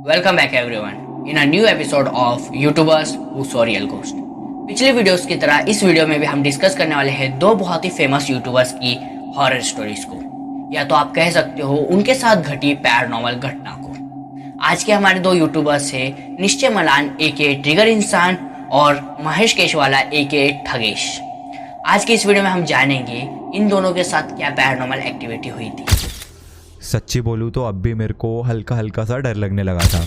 Welcome back everyone in a new episode of YouTubers who saw real ghost. पिछले videos की तरह इस video में भी हम डिस्कस करने वाले हैं दो बहुत ही फेमस यूट्यूबर्स की हॉरर स्टोरीज को, या तो आप कह सकते हो उनके साथ घटी पैरानॉर्मल घटना को। आज के हमारे दो यूट्यूबर्स है निश्चय मलान एके ट्रिगर इंसान और महेश केशवाला एके ठगेश। आज की इस वीडियो में हम जानेंगे इन दोनों के साथ क्या पैरानॉर्मल एक्टिविटी हुई थी। सच्ची बोलूं तो अब भी मेरे को हल्का हल्का सा डर लगने लगा था।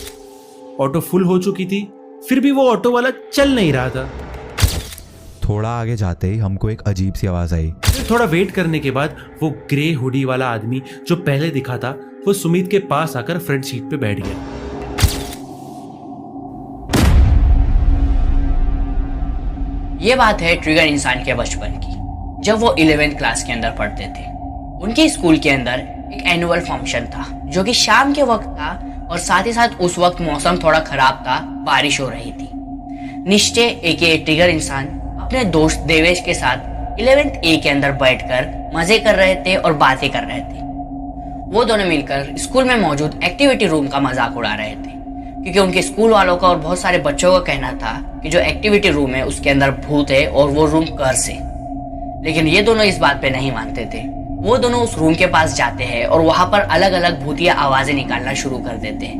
ऑटो फुल हो चुकी थी, फिर भी वो ऑटो वाला चल नहीं रहा था। थोड़ा आगे जाते ही हमको एक अजीब सी आवाज आई। फिर थोड़ा वेट करने के बाद वो ग्रे हुडी वाला आदमी जो पहले दिखा था वो सुमित के पास आकर फ्रंट सीट पे बैठ गया। ये बात है ट्रिगर इंसान के बचपन की, जब वो 11th क्लास के अंदर पढ़ते थे। उनके स्कूल के अंदर एक एनुअल फंक्शन था जो कि शाम के वक्त था और साथ ही साथ उस वक्त मौसम थोड़ा खराब था, बारिश हो रही थी। निश्चय एके ट्रिगर इंसान अपने दोस्त देवेश के साथ 11th ए के अंदर बैठकर मजे कर रहे थे और बातें कर रहे थे। वो दोनों मिलकर स्कूल में मौजूद एक्टिविटी रूम का मजाक उड़ा रहे थे, क्योंकि उनके स्कूल वालों का और बहुत सारे बच्चों का कहना था कि जो एक्टिविटी रूम है उसके अंदर भूत है और वो रूम कर्स है। लेकिन ये दोनों इस बात पे नहीं मानते थे। वो दोनों उस रूम के पास जाते हैं और वहां पर अलग अलग भूतिया आवाजें निकालना शुरू कर देते हैं।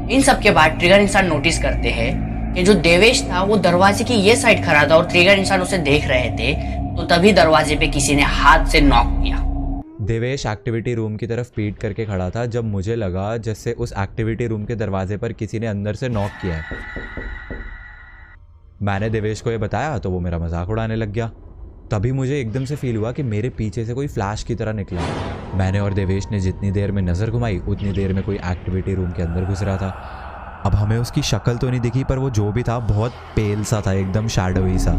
इन सब के बाद ट्रिगर इंसान नोटिस करते हैं कि जो देवेश था वो दरवाजे की ये साइड खड़ा था और ट्रिगर इंसान उसे देख रहे थे, तो तभी दरवाजे पे किसी ने हाथ से नॉक किया। देवेश एक्टिविटी रूम की तरफ पीट करके खड़ा था जब मुझे लगा जैसे उस एक्टिविटी रूम के दरवाजे पर किसी ने अंदर से नॉक किया है। मैंने देवेश को ये बताया तो वो मेरा मजाक उड़ाने लग गया। तभी मुझे एकदम से फील हुआ कि मेरे पीछे से कोई फ्लैश की तरह निकला। मैंने और देवेश ने जितनी देर में नज़र घुमाई उतनी देर में कोई एक्टिविटी रूम के अंदर घुस रहा था। अब हमें उसकी शक्ल तो नहीं दिखी, पर वो जो भी था बहुत पेल सा था, एकदम शैडोई सा।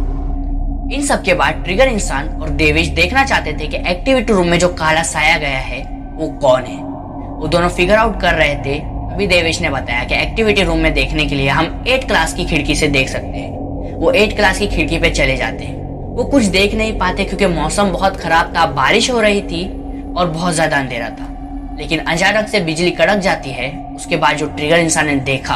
इन सब के बाद ट्रिगर इंसान और देवेश देखना चाहते थे कि एक्टिविटी रूम में जो काला साया गया है वो कौन है। वो दोनों फिगर आउट कर रहे थे। अभी देवेश ने बताया कि एक्टिविटी रूम में देखने के लिए हम 8 क्लास की खिड़की से देख सकते हैं। वो 8 क्लास की खिड़की पे चले जाते हैं। वो कुछ देख नहीं पाते क्योंकि मौसम बहुत खराब था, बारिश हो रही थी और बहुत ज्यादा अंधेरा था। लेकिन अचानक से बिजली कड़क जाती है। उसके बाद जो ट्रिगर इंसान ने देखा,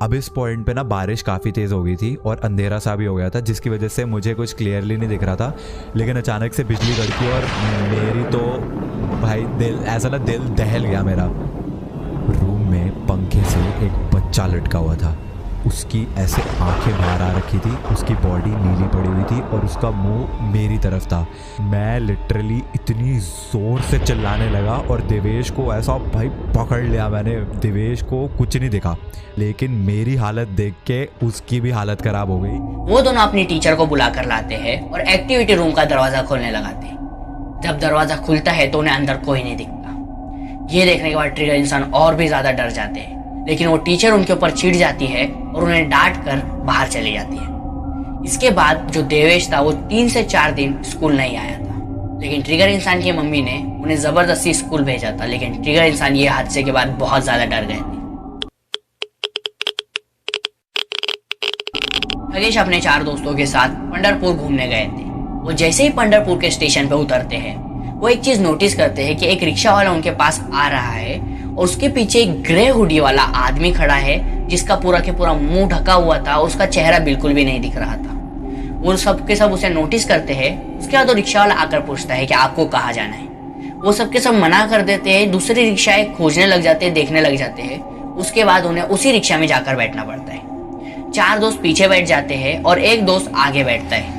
अब इस पॉइंट पे ना बारिश काफ़ी तेज़ हो गई थी और अंधेरा सा भी हो गया था, जिसकी वजह से मुझे कुछ क्लियरली नहीं दिख रहा था। लेकिन अचानक से बिजली कड़की और मेरी तो भाई दिल ऐसा ना दिल दहल गया मेरा। रूम में पंखे से एक बच्चा लटका हुआ था। उसकी ऐसे आंखें बाहर आ रखी थी, उसकी बॉडी नीली पड़ी हुई थी और उसका मुंह मेरी तरफ था। मैं लिटरली इतनी ज़ोर से चिल्लाने लगा और देवेश को ऐसा भाई पकड़ लिया मैंने। देवेश को कुछ नहीं दिखा, लेकिन मेरी हालत देख के उसकी भी हालत ख़राब हो गई। वो दोनों अपनी टीचर को बुला कर लाते हैं और एक्टिविटी रूम का दरवाजा खोलने लगाते हैं। जब दरवाजा खुलता है तो उन्हें अंदर कोई नहीं दिखता। ये देखने के बाद ट्रिगर इंसान और भी ज़्यादा डर जाते हैं, लेकिन वो टीचर उनके ऊपर चिढ़ जाती है और उन्हें डांट कर बाहर चली जाती है। इसके बाद जो देवेश था वो 3 से 4 दिन स्कूल नहीं आया था, लेकिन ट्रिगर इंसान की मम्मी ने उन्हें जबरदस्ती स्कूल भेजा था। लेकिन ट्रिगर इंसान ये हादसे के बाद बहुत ज्यादा डर गए थे। ठगेश अपने 4 दोस्तों के साथ पंढरपुर घूमने गए थे। वो जैसे ही पंढरपुर के स्टेशन पे उतरते हैं वो एक चीज नोटिस करते हैं कि एक रिक्शा वाला उनके पास आ रहा है और उसके पीछे एक ग्रे हुडी वाला आदमी खड़ा है जिसका पूरा के पूरा मुंह ढका हुआ था। उसका चेहरा बिल्कुल भी नहीं दिख रहा था। वो सब के सब उसे नोटिस करते हैं। उसके बाद वो रिक्शा वाला आकर पूछता है कि आपको कहाँ जाना है। वो सब के सब मना कर देते हैं। दूसरी रिक्शाएं खोजने लग जाते हैं, देखने लग जाते हैं। उसके बाद उन्हें उसी रिक्शा में जाकर बैठना पड़ता है। 4 दोस्त पीछे बैठ जाते हैं और एक दोस्त आगे बैठता है।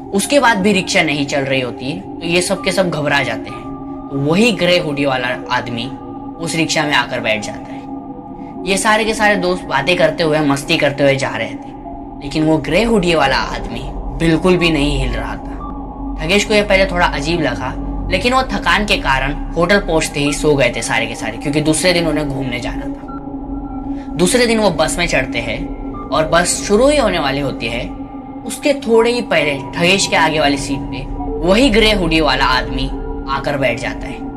उसके बाद भी रिक्शा नहीं चल रही होती तो ये सब के सब घबरा जाते हैं। तो वही ग्रे हुडी वाला आदमी उस रिक्शा में आकर बैठ जाता है। ये सारे के सारे दोस्त बातें करते हुए मस्ती करते हुए जा रहे थे, लेकिन वो ग्रे हुडी वाला आदमी बिल्कुल भी नहीं हिल रहा था। ठगेश को यह पहले थोड़ा अजीब लगा, लेकिन वो थकान के कारण होटल पहुंचते ही सो गए थे सारे के सारे, क्योंकि दूसरे दिन उन्हें घूमने जाना था। दूसरे दिन वो बस में चढ़ते हैं और बस शुरू ही होने वाली होती है। उसके थोड़े ही पहले ठगेश के आगे वाली सीट पे वही ग्रे हुडी वाला आदमी आकर बैठ जाता है।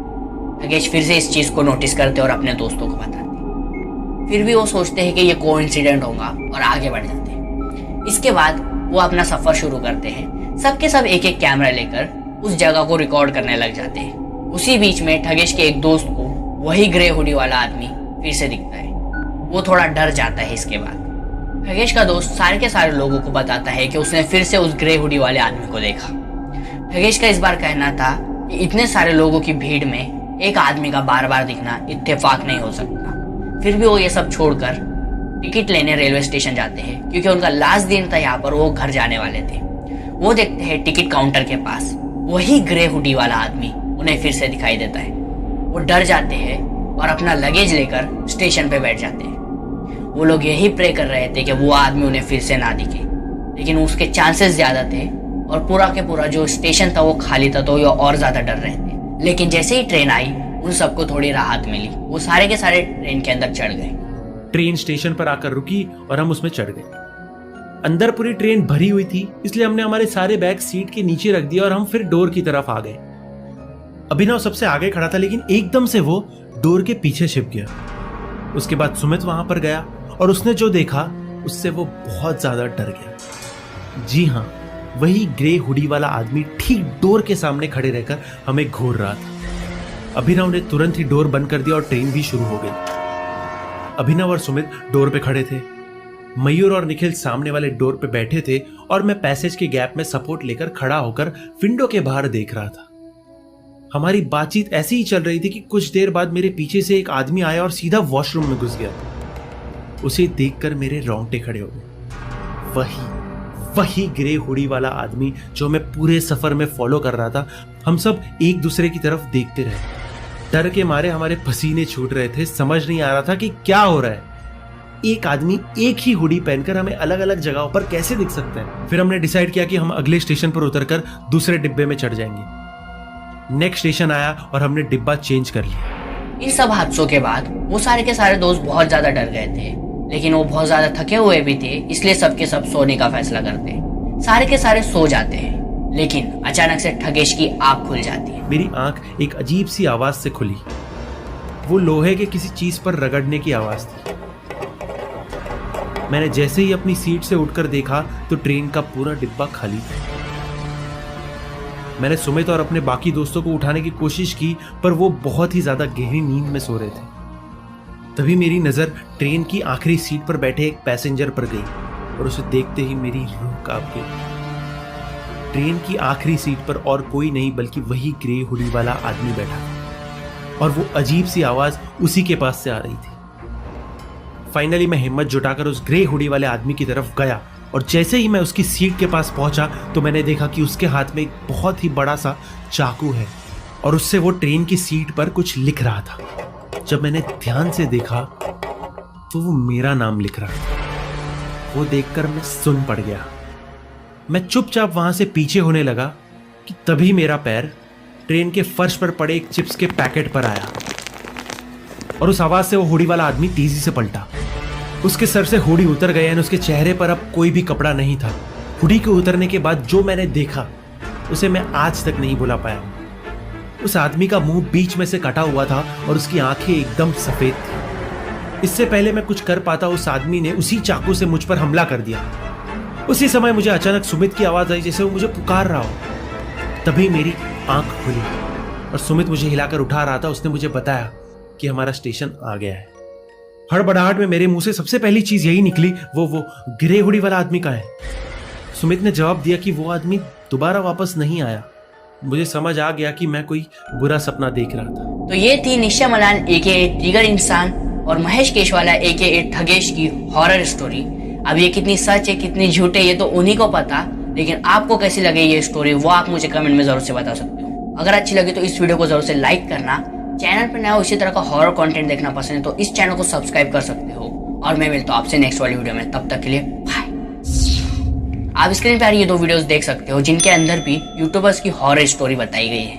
ठगेश फिर से इस चीज को नोटिस करते और अपने दोस्तों को बताते। फिर भी वो सोचते हैं कि ये कोइंसिडेंट होगा और आगे बढ़ जाते हैं। इसके बाद वो अपना सफर शुरू करते हैं। सबके सब एक एक कैमरा लेकर उस जगह को रिकॉर्ड करने लग जाते हैं। उसी बीच में ठगेश के एक दोस्त को वही ग्रे हुडी वाला आदमी फिर से दिखता है। वो थोड़ा डर जाता है। इसके बाद ठगेश का दोस्त सारे के सारे लोगों को बताता है कि उसने फिर से उस ग्रे हुडी वाले आदमी को देखा। ठगेश का इस बार कहना था कि इतने सारे लोगों की भीड़ में एक आदमी का बार बार दिखना इत्तेफाक नहीं हो सकता। फिर भी वो ये सब छोड़कर टिकट लेने रेलवे स्टेशन जाते हैं, क्योंकि उनका लास्ट दिन था यहाँ पर, वो घर जाने वाले थे। वो देखते हैं टिकट काउंटर के पास वही ग्रे हुडी वाला आदमी उन्हें फिर से दिखाई देता है। वो डर जाते हैं और अपना लगेज लेकर स्टेशन पे बैठ जाते हैं। वो लोग यही प्रे कर रहे थे कि वो आदमी उन्हें फिर से ना दिखे, लेकिन उसके चांसेस ज्यादा थे और पूरा के पूरा जो स्टेशन था वो खाली था, तो ये और ज्यादा डर रहे थे। लेकिन जैसे ही ट्रेन आई उन सबको थोड़ी राहत मिली। वो सारे के सारे ट्रेन के अंदर चढ़ गए। ट्रेन स्टेशन पर आकर रुकी और हम उसमें चढ़ गए। अंदर पूरी ट्रेन भरी हुई थी, इसलिए हमने हमारे सारे बैग सीट के नीचे रख दिए और हम फिर डोर की तरफ आ गए। अभिनव सबसे आगे खड़ा था, लेकिन एकदम से वो डोर के पीछे छिप गया। उसके बाद सुमित वहां पर गया और उसने जो देखा उससे वो बहुत ज्यादा डर गया। जी हाँ, वही ग्रे हुडी वाला आदमी ठीक डोर के सामने खड़े रहकर हमें घूर रहा था। अभिनव ने तुरंत ही डोर बंद कर दिया और ट्रेन भी शुरू हो गई। अभिनव और सुमित डोर पे खड़े थे। मयूर और निखिल सामने वाले डोर पे बैठे थे और मैं पैसेज के गैप में सपोर्ट लेकर खड़ा होकर विंडो के बाहर देख रहा था। हमारी बातचीत ऐसी ही चल रही थी कि कुछ देर बाद मेरे पीछे से एक आदमी आया और सीधा वॉशरूम में घुस गया। उसे देखकर मेरे रोंगटे खड़े हो गए। वही ग्रे हुडी वाला आदमी जो मैं पूरे सफर में फॉलो कर रहा था। हम सब एक दूसरे की तरफ देखते रहे। डर के मारे हमारे पसीने छूट रहे थे। समझ नहीं आ रहा था कि क्या हो रहा है। एक आदमी एक ही हुडी पहनकर हमें अलग अलग जगहों पर कैसे दिख सकता है। फिर हमने डिसाइड किया कि हम अगले स्टेशन पर उतरकर दूसरे डिब्बे में चढ़ जाएंगे। नेक्स्ट स्टेशन आया और हमने डिब्बा चेंज कर लिया। इन सब हादसों के बाद वो सारे के सारे दोस्त बहुत ज्यादा डर गए थे, लेकिन वो बहुत ज्यादा थके हुए भी थे, इसलिए सबके सब सोने का फैसला करते। सारे के सारे सो जाते हैं, लेकिन अचानक से ठगेश की आंख खुल जाती है। मेरी आंख एक अजीब सी आवाज से खुली। वो लोहे के किसी चीज पर रगड़ने की आवाज थी। मैंने जैसे ही अपनी सीट से उठकर देखा तो ट्रेन का पूरा डिब्बा खाली था। मैंने सुमित और अपने बाकी दोस्तों को उठाने की कोशिश की, पर वो बहुत ही ज्यादा गहरी नींद में सो रहे थे। तभी मेरी नजर ट्रेन की आखिरी सीट पर बैठे एक पैसेंजर पर गई और उसे देखते ही मेरी रूह कांप गई। ट्रेन की आखिरी सीट पर और कोई नहीं बल्कि वही ग्रे हुडी वाला आदमी बैठा था और वो अजीब सी आवाज उसी के पास से आ रही थी। फाइनली मैं हिम्मत जुटाकर उस ग्रे हुडी वाले आदमी की तरफ गया और जैसे ही मैं उसकी सीट के पास पहुंचा तो मैंने देखा कि उसके हाथ में एक बहुत ही बड़ा सा चाकू है और उससे वो ट्रेन की सीट पर कुछ लिख रहा था। जब मैंने ध्यान से देखा तो वो मेरा नाम लिख रहा था। वो देखकर मैं सुन पड़ गया। मैं चुपचाप वहां से पीछे होने लगा कि तभी मेरा पैर ट्रेन के फर्श पर पड़े एक चिप्स के पैकेट पर आया और उस आवाज से वो हुडी वाला आदमी तेजी से पलटा। उसके सर से हुडी उतर गए और उसके चेहरे पर अब कोई भी कपड़ा नहीं था। हुडी के उतरने के बाद जो मैंने देखा उसे मैं आज तक नहीं भुला पाया। उस आदमी का मुंह बीच में से कटा हुआ था और उसकी आंखें एकदम सफेद थी। इससे पहले मैं कुछ कर पाता उस आदमी ने उसी चाकू से मुझ पर हमला कर दिया। उसी समय मुझे अचानक सुमित की आवाज आई, जैसे वो मुझे पुकार रहा हो। तभी मेरी आंख खुली और सुमित मुझे हिलाकर उठा रहा था। उसने मुझे बताया कि हमारा स्टेशन आ गया है। हड़बड़ाहट में मेरे मुंह से सबसे पहली चीज यही निकली, वो ग्रे हुडी वाला आदमी का है। सुमित ने जवाब दिया कि वो आदमी दोबारा वापस नहीं आया। मुझे समझ आ गया कि मैं कोई बुरा सपना देख रहा था। तो ये थी निशा मलान एके ट्रिगर इंसान और महेश केशवाला एके ठगेश की हॉरर स्टोरी। अब ये कितनी सच है कितनी झूठ है ये तो उन्हीं को पता, लेकिन आपको कैसी लगी ये स्टोरी वो आप मुझे कमेंट में जरूर से बता सकते हो। अगर अच्छी लगी तो इस वीडियो को जरूर से लाइक करना। चैनल पर नए हो इसी तरह का हॉरर कंटेंट देखना पसंद है तो इस चैनल को सब्सक्राइब कर सकते हो और मैं मिलता हूं आपसे नेक्स्ट वाली वीडियो में। तब तक के लिए बाय। आप स्क्रीन पर ये 2 वीडियोस देख सकते हो जिनके अंदर भी यूट्यूबर्स की हॉरर स्टोरी बताई गई है।